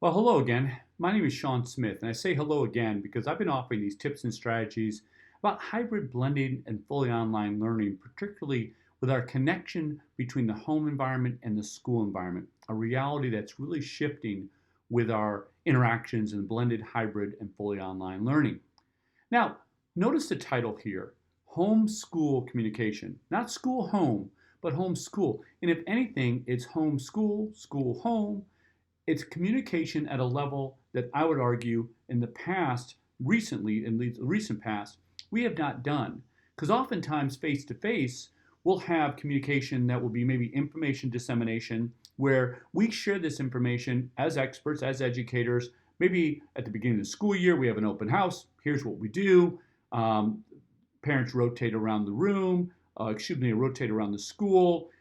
Well, hello again. My name is Sean Smith, and I say hello again because I've been offering these tips and strategies about hybrid blending and fully online learning, particularly with our connection between the home environment and the school environment, a reality that's really shifting with our interactions in blended hybrid and fully online learning. Now, notice the title here, Homeschool Communication, not school home, but homeschool. And if anything, it's homeschool, school home, it's communication at a level that I would argue in the past, recently, in the recent past, we have not done. Because oftentimes, face to face, we'll have communication that will be maybe information dissemination, where we share this information as experts, as educators. Maybe at the beginning of the school year, we have an open house. Here's what we do. Um, Parents rotate around the room, rotate around the school.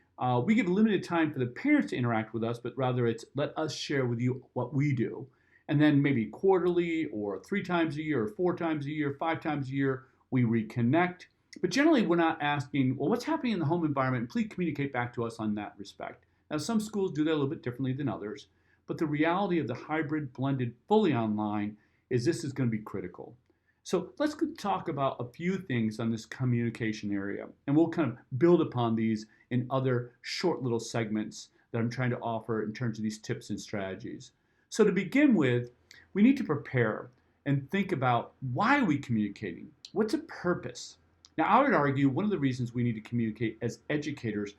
We give limited time for the parents to interact with us, but rather it's let us share with you what we do. And then maybe quarterly or 3 times a year or 4 times a year, 5 times a year, we reconnect. But generally, we're not asking, well, what's happening in the home environment? And please communicate back to us on that respect. Now, some schools do that a little bit differently than others, but the reality of the hybrid, blended, fully online is this is going to be critical. So let's talk about a few things on this communication area, and we'll kind of build upon these in other short little segments that I'm trying to offer in terms of these tips and strategies. So to begin with, we need to prepare and think about why are we communicating? What's a purpose? Now, I would argue one of the reasons we need to communicate as educators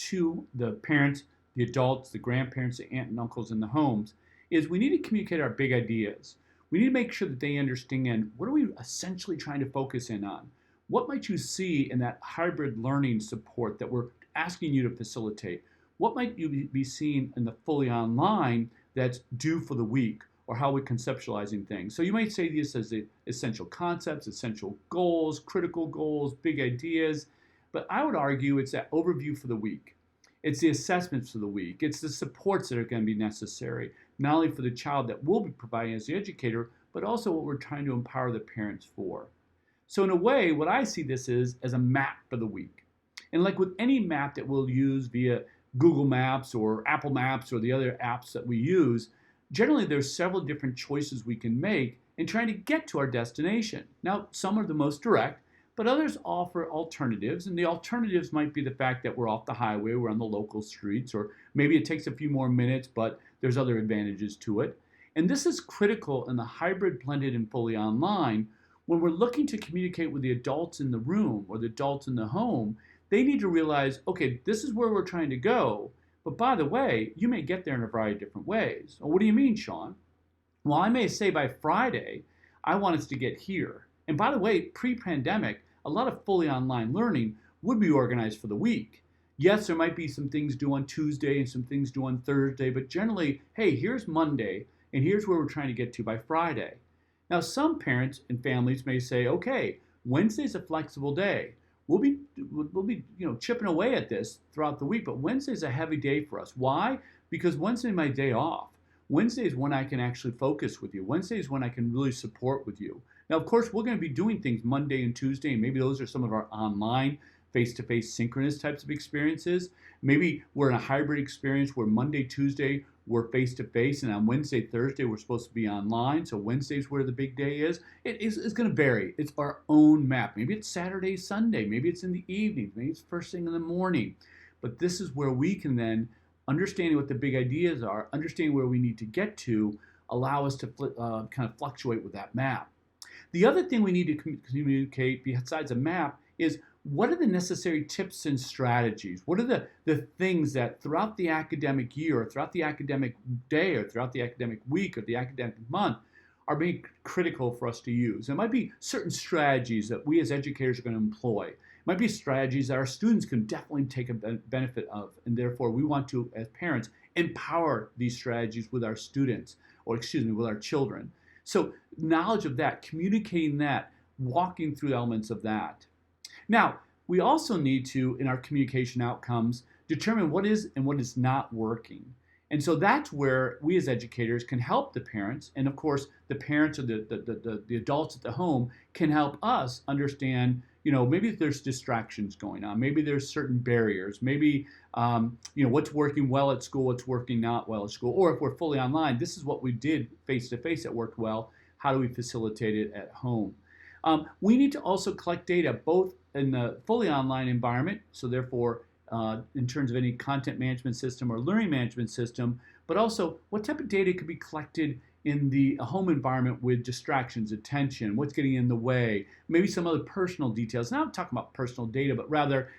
to the parents, the adults, the grandparents, the aunt and uncles in the homes is we need to communicate our big ideas. We need to make sure that they understand what are we essentially trying to focus in on. What might you see in that hybrid learning support that we're asking you to facilitate? What might you be seeing in the fully online that's due for the week, or how we're conceptualizing things? So you might say this as the essential concepts, essential goals, critical goals, big ideas, but I would argue it's that overview for the week. It's the assessments for the week. It's the supports that are going to be necessary, not only for the child that we'll be providing as the educator, but also what we're trying to empower the parents for. So in a way, what I see this is as a map for the week. And like with any map that we'll use via Google Maps or Apple Maps or the other apps that we use, generally there's several different choices we can make in trying to get to our destination. Now, some are the most direct, but others offer alternatives, and the alternatives might be the fact that we're off the highway, we're on the local streets, or maybe it takes a few more minutes, but there's other advantages to it. And this is critical in the hybrid, blended, and fully online. When we're looking to communicate with the adults in the room or the adults in the home, they need to realize, okay, this is where we're trying to go, but by the way, you may get there in a variety of different ways. Well, what do you mean, Sean? Well, I may say by Friday, I want us to get here. And by the way, pre-pandemic, a lot of fully online learning would be organized for the week. Yes, there might be some things due on Tuesday and some things due on Thursday, but generally, hey, here's Monday, and here's where we're trying to get to by Friday. Now, some parents and families may say, okay, Wednesday's a flexible day. We'll be chipping away at this throughout the week, but Wednesday's a heavy day for us. Why? Because Wednesday's my day off. Wednesday is when I can actually focus with you. Wednesday is when I can really support with you. Now, of course, we're going to be doing things Monday and Tuesday, and maybe those are some of our online, face-to-face, synchronous types of experiences. Maybe we're in a hybrid experience where Monday, Tuesday, we're face-to-face, and on Wednesday, Thursday, we're supposed to be online. So Wednesday's where the big day is. It's going to vary. It's our own map. Maybe it's Saturday, Sunday. Maybe it's in the evening. Maybe it's first thing in the morning. But this is where we can then, understanding what the big ideas are, understanding where we need to get to, allow us to kind of fluctuate with that map. The other thing we need to communicate besides a map is what are the necessary tips and strategies? What are the things that throughout the academic year or throughout the academic day or throughout the academic week or the academic month are being critical for us to use? It might be certain strategies that we as educators are going to employ. It might be strategies that our students can definitely take a benefit of, and therefore we want to, as parents, empower these strategies with our students, or excuse me, with our children. So knowledge of that, communicating that, walking through elements of that. Now, we also need to, in our communication outcomes, determine what is and what is not working. And so that's where we as educators can help the parents, and of course the parents or the adults at the home can help us understand, maybe there's distractions going on. Maybe there's certain barriers. Maybe, what's working well at school, what's working not well at school. Or if we're fully online, this is what we did face to face that worked well. How do we facilitate it at home? We need to also collect data both in the fully online environment, so therefore in terms of any content management system or learning management system, but also what type of data could be collected in the home environment with distractions, attention, what's getting in the way, maybe some other personal details. Now I'm talking about personal data, but rather,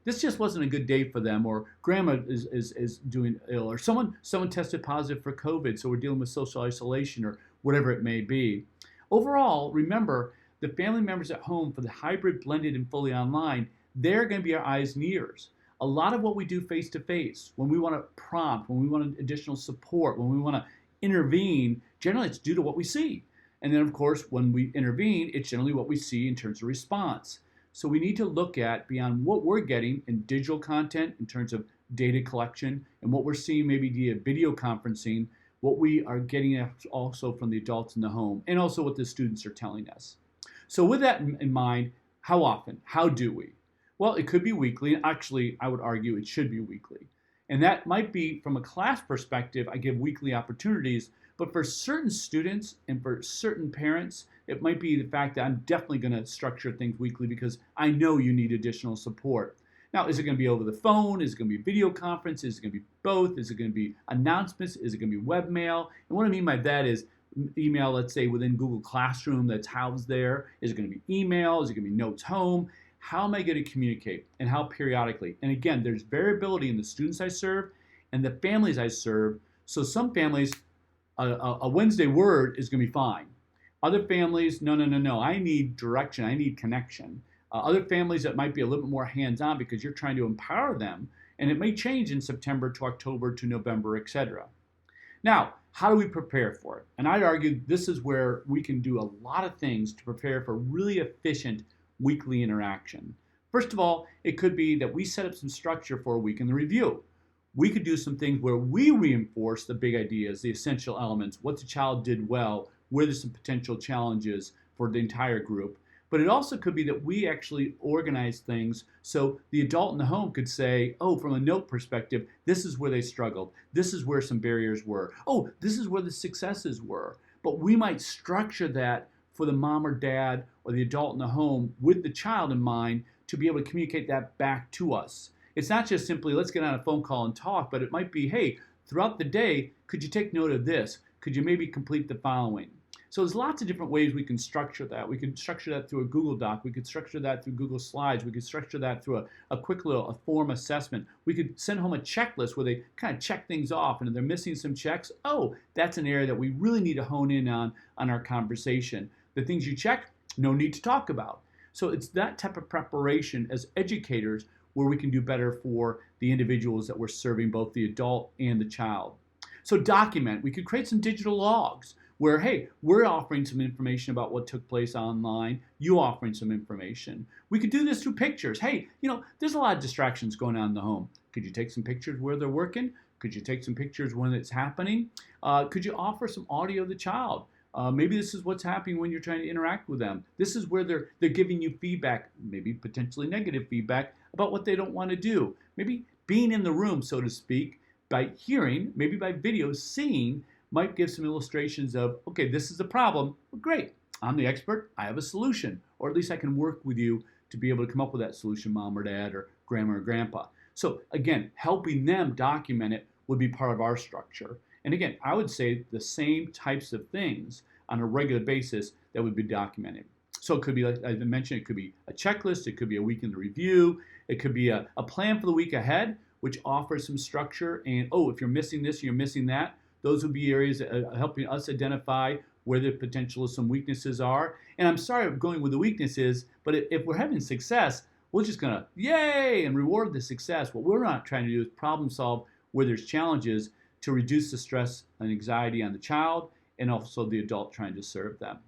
this just wasn't a good day for them, or grandma is doing ill, or someone tested positive for COVID, so we're dealing with social isolation or whatever it may be. Overall, remember, the family members at home for the hybrid, blended, and fully online, they're going to be our eyes and ears. A lot of what we do face to face, when we want to prompt, when we want additional support, when we want to intervene, generally it's due to what we see. And then, of course, when we intervene, it's generally what we see in terms of response. So we need to look at beyond what we're getting in digital content in terms of data collection and what we're seeing maybe via video conferencing, what we are getting also from the adults in the home, and also what the students are telling us. So with that in mind, how often? How do we? Well, it could be weekly. Actually, I would argue it should be weekly. And that might be, from a class perspective, I give weekly opportunities, but for certain students and for certain parents, it might be the fact that I'm definitely going to structure things weekly because I know you need additional support. Now, is it going to be over the phone? Is it going to be video conference? Is it going to be both? Is it going to be announcements? Is it going to be webmail? And what I mean by that is email, let's say, within Google Classroom that's housed there. Is it going to be email? Is it going to be notes home? How am I going to communicate, and how periodically? And again, there's variability in the students I serve and the families I serve. So some families, a Wednesday word is going to be fine. Other families, no. I need direction. I need connection. Other families that might be a little bit more hands-on because you're trying to empower them, and it may change in September to October to November, etc. Now, how do we prepare for it? And I'd argue this is where we can do a lot of things to prepare for really efficient weekly interaction. First of all, it could be that we set up some structure for a week in the review. We could do some things where we reinforce the big ideas, the essential elements, what the child did well, where there's some potential challenges for the entire group. But it also could be that we actually organize things so the adult in the home could say, oh, from a note perspective, this is where they struggled. This is where some barriers were. Oh, this is where the successes were. But we might structure that for the mom or dad or the adult in the home with the child in mind to be able to communicate that back to us. It's not just simply, let's get on a phone call and talk, but it might be, hey, throughout the day, could you take note of this? Could you maybe complete the following? So there's lots of different ways we can structure that. We could structure that through a Google Doc. We could structure that through Google Slides. We could structure that through a quick little form assessment. We could send home a checklist where they kind of check things off, and if they're missing some checks, oh, that's an area that we really need to hone in on our conversation. The things you check, no need to talk about. So it's that type of preparation as educators where we can do better for the individuals that we're serving, both the adult and the child. So document. We could create some digital logs where, hey, we're offering some information about what took place online, you offering some information. We could do this through pictures. Hey, there's a lot of distractions going on in the home. Could you take some pictures where they're working? Could you take some pictures when it's happening? Could you offer some audio of the child? Maybe this is what's happening when you're trying to interact with them. This is where they're giving you feedback, maybe potentially negative feedback about what they don't want to do. Maybe being in the room, so to speak, by hearing, maybe by video, seeing, might give some illustrations of, okay, this is the problem. Well, great, I'm the expert, I have a solution. Or at least I can work with you to be able to come up with that solution, mom or dad or grandma or grandpa. So again, helping them document it would be part of our structure. And again, I would say the same types of things on a regular basis that would be documented. So it could be, like I mentioned, it could be a checklist, it could be a week in the review, it could be a plan for the week ahead, which offers some structure. And, oh, if you're missing this, you're missing that, those would be areas that are helping us identify where the potential of some weaknesses are. And I'm sorry I'm going with the weaknesses, but if we're having success, we're just going to, yay, and reward the success. What we're not trying to do is problem solve where there's challenges to reduce the stress and anxiety on the child and also the adult trying to serve them.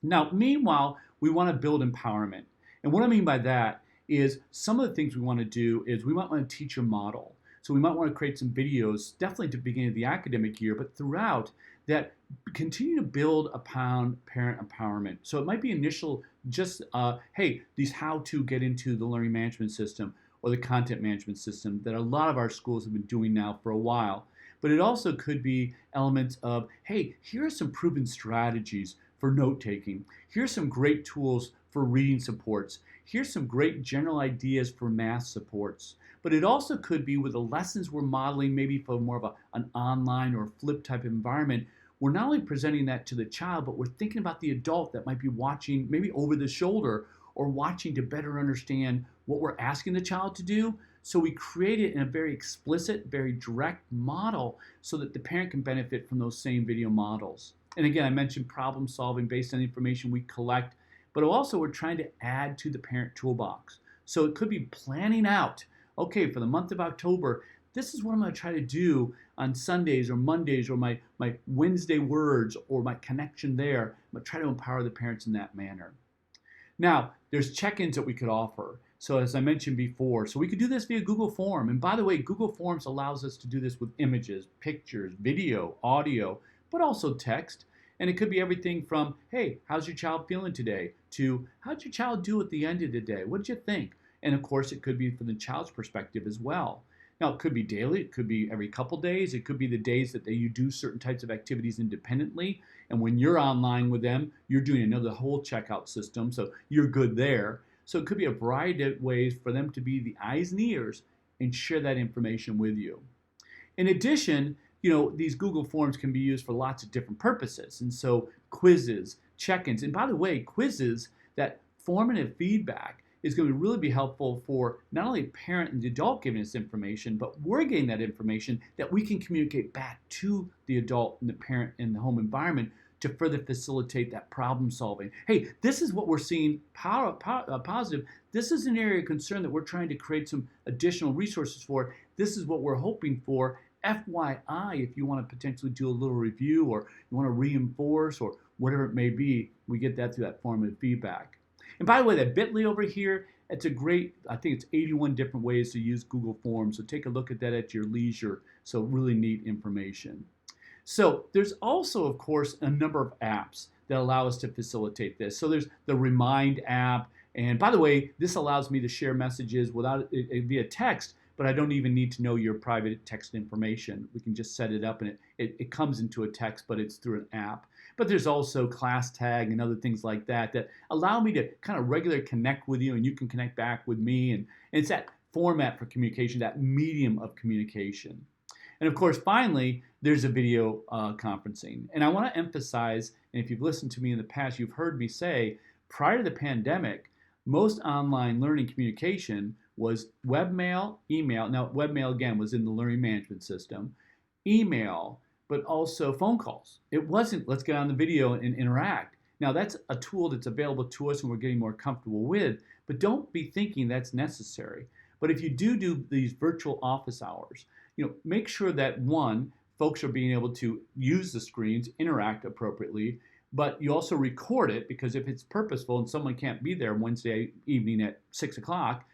Now, meanwhile, we want to build empowerment. And what I mean by that is some of the things we want to do is we might want to teach a model. So we might want to create some videos, definitely at the beginning of the academic year, but throughout that continue to build upon parent empowerment. So it might be initial, just, hey, these how to get into the learning management system or the content management system that a lot of our schools have been doing now for a while. But it also could be elements of, hey, here are some proven strategies for note taking. Here's some great tools for reading supports. Here's some great general ideas for math supports. But it also could be with the lessons we're modeling, maybe for more of an online or flip type of environment. We're not only presenting that to the child, but we're thinking about the adult that might be watching maybe over the shoulder or watching to better understand what we're asking the child to do. So we create it in a very explicit, very direct model so that the parent can benefit from those same video models. And again, I mentioned problem solving based on the information we collect, but also we're trying to add to the parent toolbox. So it could be planning out, okay, for the month of October, this is what I'm going to try to do on Sundays or Mondays or my Wednesday words or my connection there. I'm going to try to empower the parents in that manner. Now, there's check-ins that we could offer. So as I mentioned before, so we could do this via Google Form. And by the way, Google Forms allows us to do this with images, pictures, video, audio, but also text. And it could be everything from, hey, how's your child feeling today? To, how'd your child do at the end of the day? What did you think? And of course, it could be from the child's perspective as well. Now, it could be daily, it could be every couple days, it could be the days that you do certain types of activities independently. And when you're online with them, you're doing another whole checkout system, so you're good there. So it could be a variety of ways for them to be the eyes and ears and share that information with you. In addition, these Google Forms can be used for lots of different purposes. And so quizzes, check-ins, and by the way, quizzes, that formative feedback is going to really be helpful for not only parent and the adult giving us information, but we're getting that information that we can communicate back to the adult and the parent in the home environment to further facilitate that problem solving. Hey, this is what we're seeing positive. This is an area of concern that we're trying to create some additional resources for. This is what we're hoping for. FYI, if you want to potentially do a little review or you want to reinforce or whatever it may be, we get that through that formative feedback. And by the way, that bit.ly over here, it's a great, I think it's 81 different ways to use Google Forms. So take a look at that at your leisure. So really neat information. So there's also, of course, a number of apps that allow us to facilitate this. So there's the Remind app. And by the way, this allows me to share messages without via text, but I don't even need to know your private text information. We can just set it up and it comes into a text, but it's through an app. But there's also Class Tag and other things like that that allow me to kind of regularly connect with you and you can connect back with me. And it's that format for communication, that medium of communication. And of course, finally, there's a video conferencing. And I want to emphasize, and if you've listened to me in the past, you've heard me say, prior to the pandemic, most online learning communication was webmail, email. Now, webmail, again, was in the learning management system. Email, but also phone calls. It wasn't, let's get on the video and interact. Now, that's a tool that's available to us and we're getting more comfortable with, but don't be thinking that's necessary. But if you do these virtual office hours, make sure that, one, folks are being able to use the screens, interact appropriately, but you also record it because if it's purposeful and someone can't be there Wednesday evening at 6 o'clock,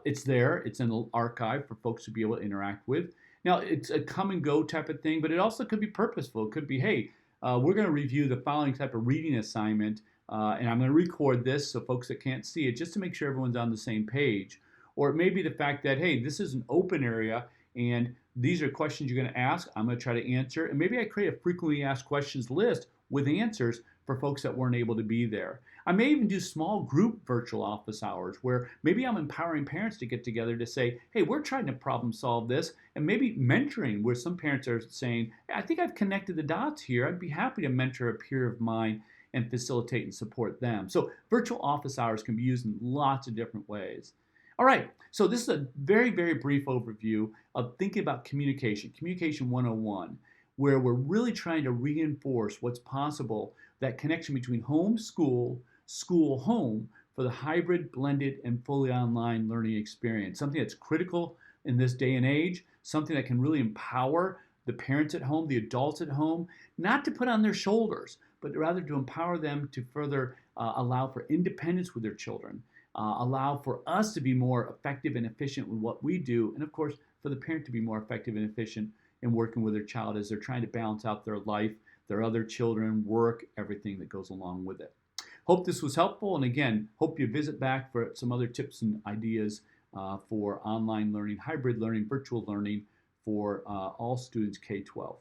it's there, it's in the archive for folks to be able to interact with. Now, it's a come and go type of thing, but it also could be purposeful. It could be, hey, we're going to review the following type of reading assignment, and I'm going to record this so folks that can't see it just to make sure everyone's on the same page. Or it may be the fact that, hey, this is an open area, and these are questions you're going to ask. I'm going to try to answer. And maybe I create a frequently asked questions list with answers for folks that weren't able to be there. I may even do small group virtual office hours where maybe I'm empowering parents to get together to say, hey, we're trying to problem solve this, and maybe mentoring where some parents are saying, hey, I think I've connected the dots here. I'd be happy to mentor a peer of mine and facilitate and support them. So virtual office hours can be used in lots of different ways. All right, so this is a very, very brief overview of thinking about communication, Communication 101, where we're really trying to reinforce what's possible, that connection between home, school, school, home, for the hybrid, blended, and fully online learning experience. Something that's critical in this day and age, something that can really empower the parents at home, the adults at home, not to put on their shoulders, but rather to empower them to further allow for independence with their children, allow for us to be more effective and efficient with what we do, and of course, for the parent to be more effective and efficient in working with their child as they're trying to balance out their life, their other children, work, everything that goes along with it. Hope this was helpful, and again, hope you visit back for some other tips and ideas for online learning, hybrid learning, virtual learning for all students K-12.